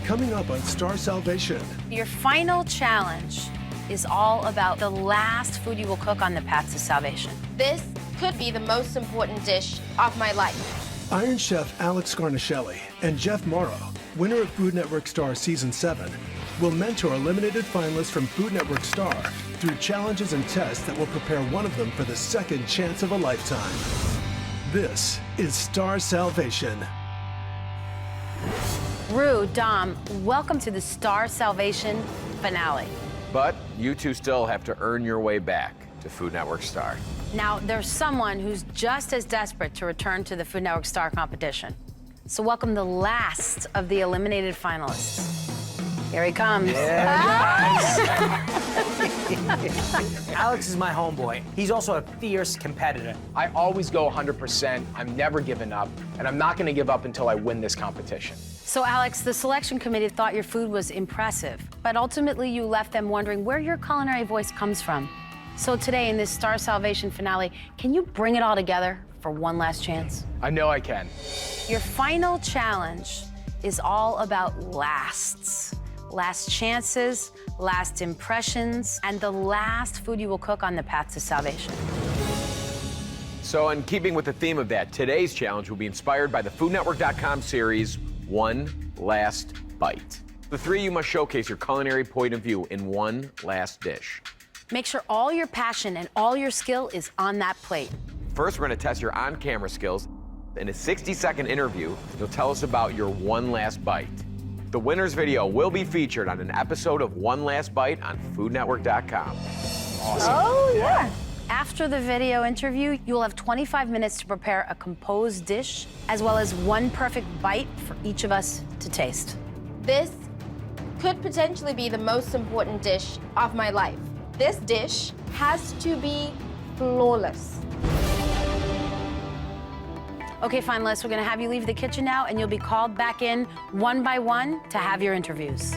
Coming up on Star Salvation. Your final challenge is all about the last food you will cook on the path to salvation. This could be the most important dish of my life. Iron Chef Alex Guarnaschelli and Jeff Mauro, winner of Food Network Star Season 7, will mentor eliminated finalists from Food Network Star through challenges and tests that will prepare one of them for the second chance of a lifetime. This is Star Salvation. Rue, Dom, welcome to the Star Salvation finale. But you two still have to earn your way back to Food Network Star. Now, there's someone who's just as desperate to return to the Food Network Star competition. So welcome the last of the eliminated finalists. Here he comes. Alex is my homeboy. He's also a fierce competitor. I always go 100%. I'm never giving up, and I'm not going to give up until I win this competition. So, Alex, the selection committee thought your food was impressive, but ultimately you left them wondering where your culinary voice comes from. So today, in this Star Salvation finale, can you bring it all together for one last chance? I know I can. Your final challenge is all about lasts. Last chances, last impressions, and the last food you will cook on the path to salvation. So in keeping with the theme of that, today's challenge will be inspired by the FoodNetwork.com series, One Last Bite. The three of you must showcase your culinary point of view in one last dish. Make sure all your passion and all your skill is on that plate. First, we're going to test your on-camera skills. In a 60-second interview, you'll tell us about your one last bite. The winner's video will be featured on an episode of One Last Bite on FoodNetwork.com. Awesome. Oh, yeah. After the video interview, you will have 25 minutes to prepare a composed dish, as well as one perfect bite for each of us to taste. This could potentially be the most important dish of my life. This dish has to be flawless. Okay, finalists, we're gonna have you leave the kitchen now, and you'll be called back in one by one to have your interviews.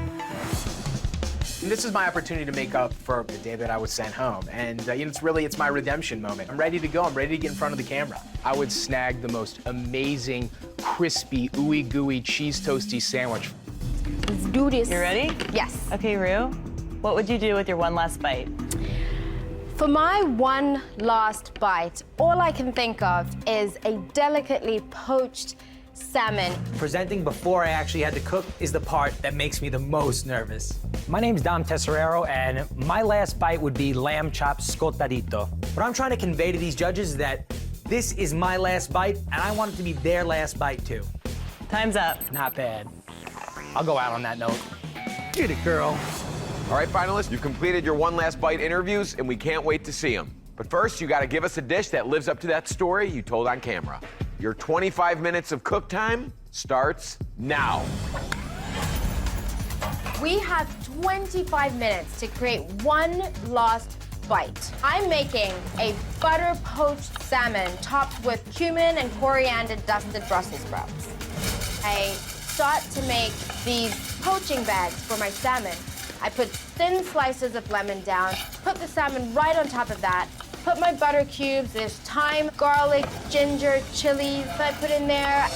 And this is my opportunity to make up for the day that I was sent home. And it's my redemption moment. I'm ready to go. I'm ready to get in front of the camera. I would snag the most amazing, crispy, ooey gooey, cheese toasty sandwich. Let's do this. You ready? Yes. Okay, Rue, what would you do with your one last bite? For my one last bite, all I can think of is a delicately poached salmon. Presenting before I actually had to cook is the part that makes me the most nervous. My name's Dom Tesserero, and my last bite would be lamb chops scotadito. What I'm trying to convey to these judges is that this is my last bite, and I want it to be their last bite, too. Time's up. Not bad. I'll go out on that note. Get it, girl. All right, finalists, you've completed your One Last Bite interviews, and we can't wait to see them. But first, you got to give us a dish that lives up to that story you told on camera. Your 25 minutes of cook time starts now. We have 25 minutes to create one last bite. I'm making a butter poached salmon topped with cumin and coriander dusted Brussels sprouts. I start to make these poaching bags for my salmon. I put thin slices of lemon down, put the salmon right on top of that, put my butter cubes, there's thyme, garlic, ginger, chilies that I put in there.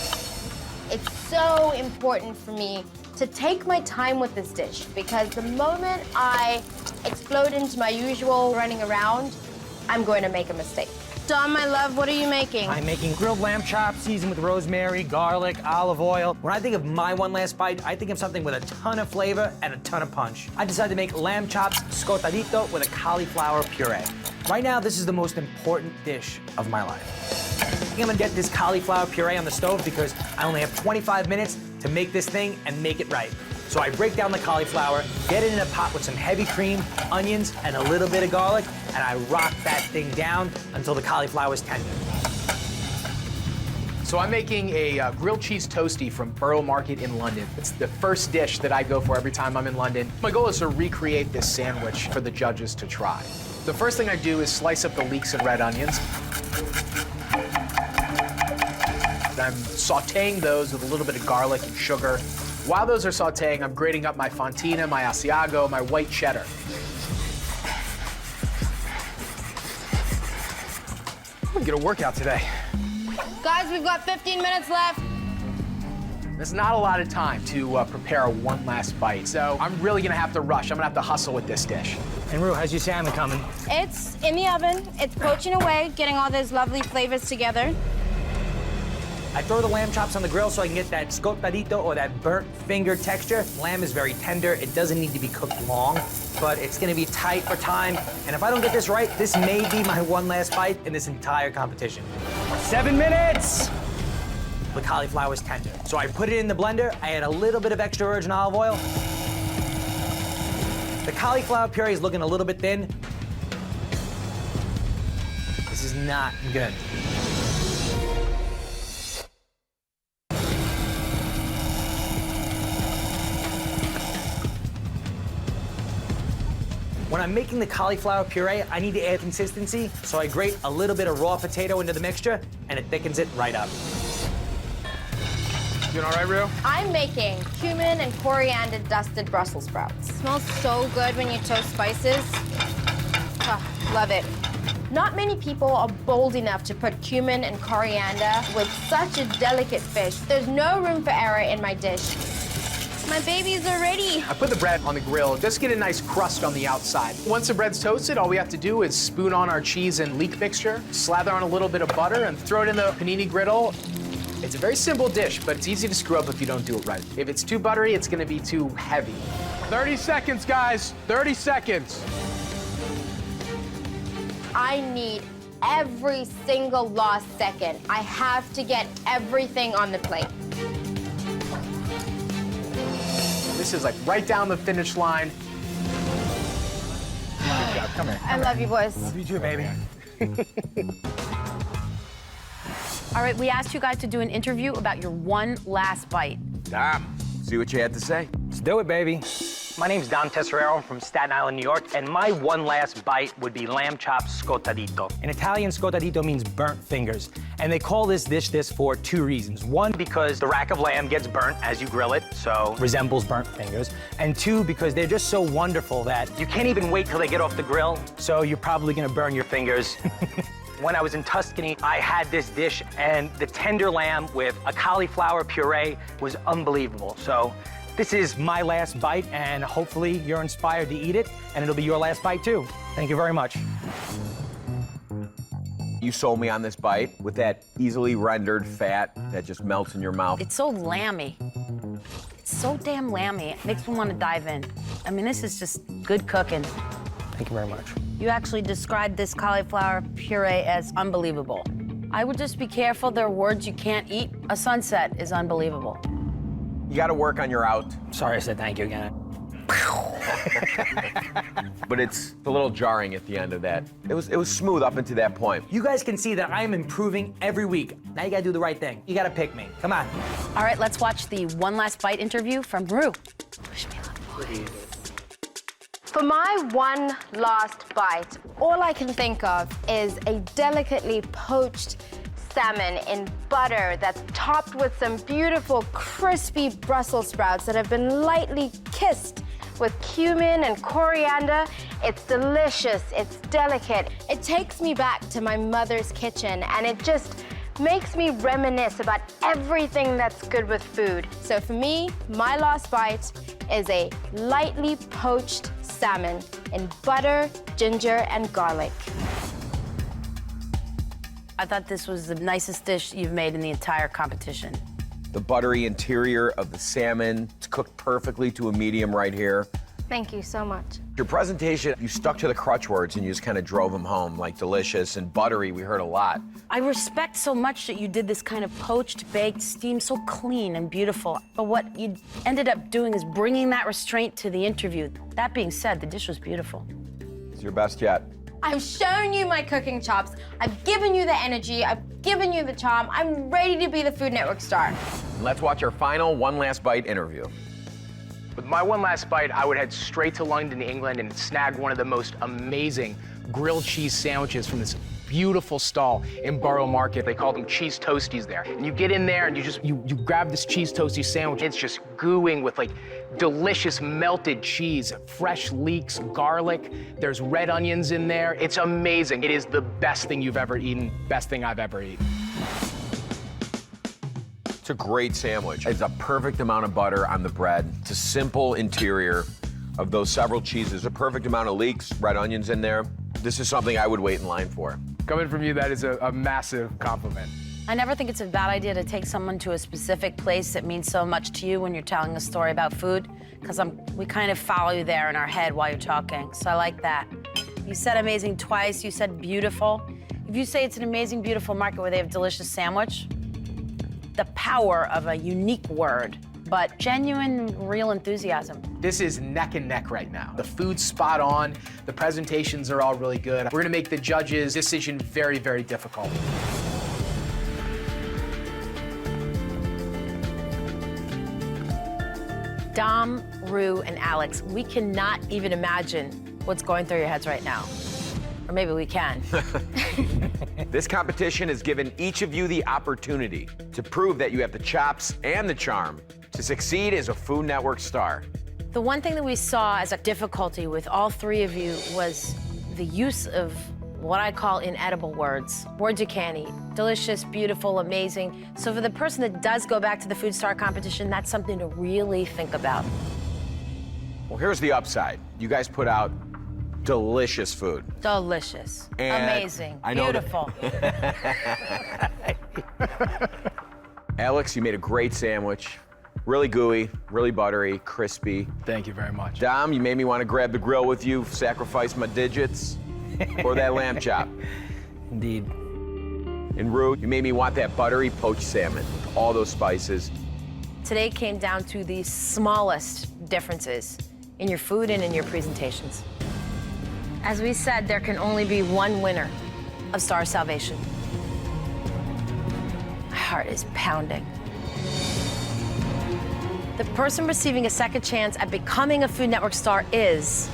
It's so important for me to take my time with this dish because the moment I explode into my usual running around, I'm going to make a mistake. Dom, my love, what are you making? I'm making grilled lamb chops seasoned with rosemary, garlic, olive oil. When I think of my one last bite, I think of something with a ton of flavor and a ton of punch. I decided to make lamb chops scotadito with a cauliflower puree. Right now, this is the most important dish of my life. I think I'm gonna get this cauliflower puree on the stove because I only have 25 minutes to make this thing and make it right. So I break down the cauliflower, get it in a pot with some heavy cream, onions, and a little bit of garlic, and I rock that thing down until the cauliflower is tender. So I'm making a grilled cheese toasty from Borough Market in London. It's the first dish that I go for every time I'm in London. My goal is to recreate this sandwich for the judges to try. The first thing I do is slice up the leeks and red onions. I'm sauteing those with a little bit of garlic and sugar. While those are sauteing, I'm grating up my fontina, my Asiago, my white cheddar. I'm gonna get a workout today. Guys, we've got 15 minutes left. There's not a lot of time to prepare one last bite, so I'm really gonna have to rush. I'm gonna have to hustle with this dish. And Rue, how's your salmon coming? It's in the oven. It's poaching away, getting all those lovely flavors together. I throw the lamb chops on the grill so I can get that scotadito or that burnt finger texture. Lamb is very tender. It doesn't need to be cooked long, but it's gonna be tight for time. And if I don't get this right, this may be my one last bite in this entire competition. 7 minutes! The cauliflower is tender. So I put it in the blender. I add a little bit of extra virgin olive oil. The cauliflower puree is looking a little bit thin. This is not good. When I'm making the cauliflower puree, I need to add consistency, so I grate a little bit of raw potato into the mixture, and it thickens it right up. Doing all right, Rue? I'm making cumin and coriander dusted Brussels sprouts. Smells so good when you toast spices. Ah, love it. Not many people are bold enough to put cumin and coriander with such a delicate fish. There's no room for error in my dish. My babies are ready. I put the bread on the grill, just get a nice crust on the outside. Once the bread's toasted, all we have to do is spoon on our cheese and leek mixture, slather on a little bit of butter, and throw it in the panini griddle. It's a very simple dish, but it's easy to screw up if you don't do it right. If it's too buttery, it's gonna be too heavy. 30 seconds, guys, 30 seconds. I need every single last second. I have to get everything on the plate. This is like right down the finish line. Good job, come here. I love you, boys. You too, baby. All right, we asked you guys to do an interview about your one last bite. Dom, see what you had to say. Let's do it, baby. My name's Dom Tesserero. I'm from Staten Island, New York, and my one last bite would be lamb chops scotadito. In Italian, scotadito means burnt fingers, and they call this dish this for 2 reasons. 1, because the rack of lamb gets burnt as you grill it, so resembles burnt fingers, and 2, because they're just so wonderful that you can't even wait till they get off the grill, so you're probably gonna burn your fingers. When I was in Tuscany, I had this dish, and the tender lamb with a cauliflower puree was unbelievable. So this is my last bite, and hopefully you're inspired to eat it, and it'll be your last bite too. Thank you very much. You sold me on this bite with that easily rendered fat that just melts in your mouth. It's so lammy. It's so damn lammy. It makes me want to dive in. I mean, this is just good cooking. Thank you very much. You actually described this cauliflower puree as unbelievable. I would just be careful. There are words you can't eat. A sunset is unbelievable. You gotta work on your out, Sorry I said thank you again. but it's a little jarring at the end of that. It was smooth up until that point. You guys can see that I am improving every week. Now you gotta do the right thing. You gotta pick me. Come on. All right, let's watch the one last bite interview from Rue. Push me a little, boy. For my one last bite, all I can think of is a delicately poached salmon in butter that's topped with some beautiful crispy Brussels sprouts that have been lightly kissed with cumin and coriander. It's delicious, it's delicate. It takes me back to my mother's kitchen, and it just makes me reminisce about everything that's good with food. So for me, my last bite is a lightly poached salmon in butter, ginger, and garlic. I thought this was the nicest dish you've made in the entire competition. The buttery interior of the salmon, it's cooked perfectly to a medium right here. Thank you so much. Your presentation, you stuck to the crutch words and you just kind of drove them home, like delicious and buttery, we heard a lot. I respect so much that you did this kind of poached, baked, steamed, so clean and beautiful. But what you ended up doing is bringing that restraint to the interview. That being said, the dish was beautiful. It's your best yet. I've shown you my cooking chops. I've given you the energy. I've given you the charm. I'm ready to be the Food Network star. Let's watch our final one last bite interview. With my one last bite, I would head straight to London, England, and snag one of the most amazing grilled cheese sandwiches from this beautiful stall in Borough Market. They call them cheese toasties there. And you get in there and you grab this cheese toasty sandwich. It's just gooing with like delicious melted cheese, fresh leeks, garlic. There's red onions in there. It's amazing. It is the best thing you've ever eaten, best thing I've ever eaten. It's a great sandwich. It's a perfect amount of butter on the bread. It's a simple interior of those several cheeses. A perfect amount of leeks, red onions in there. This is something I would wait in line for. Coming from you, that is a massive compliment. I never think it's a bad idea to take someone to a specific place that means so much to you when you're telling a story about food, because we kind of follow you there in our head while you're talking, so I like that. You said amazing twice, you said beautiful. If you say it's an amazing, beautiful market where they have delicious sandwich, the power of a unique word, but genuine, real enthusiasm. This is neck and neck right now. The food's spot on, the presentations are all really good. We're gonna make the judges' decision very, very difficult. Dom, Rue, and Alex, we cannot even imagine what's going through your heads right now. Or maybe we can. This competition has given each of you the opportunity to prove that you have the chops and the charm to succeed as a Food Network star. The one thing that we saw as a difficulty with all three of you was the use of what I call inedible words. Words you can't eat. Delicious, beautiful, amazing. So for the person that does go back to the Food Star competition, that's something to really think about. Well, here's the upside. You guys put out delicious food. Delicious, And amazing, I know that- beautiful. Alex, you made a great sandwich. Really gooey, really buttery, crispy. Thank you very much. Dom, you made me want to grab the grill with you, sacrifice my digits for that lamb chop. Indeed. And Rue, you made me want that buttery poached salmon with all those spices. Today came down to the smallest differences in your food and in your presentations. As we said, there can only be one winner of Star Salvation. My heart is pounding. The person receiving a second chance at becoming a Food Network star is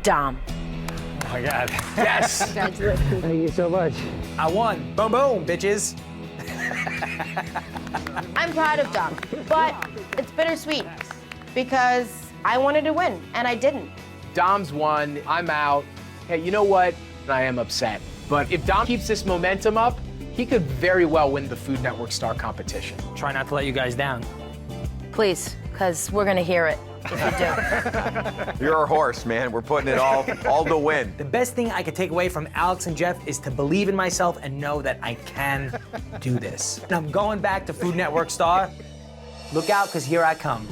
Dom. Oh my God. Yes! Thank you so much. I won. Boom, boom, bitches. I'm proud of Dom, but it's bittersweet because I wanted to win and I didn't. Dom's won, I'm out. Hey, you know what? I am upset. But if Dom keeps this momentum up, he could very well win the Food Network star competition. Try not to let you guys down. Please, because we're gonna hear it if you do. You're a horse, man. We're putting it all to win. The best thing I could take away from Alex and Jeff is to believe in myself and know that I can do this. And I'm going back to Food Network star. Look out, because here I come.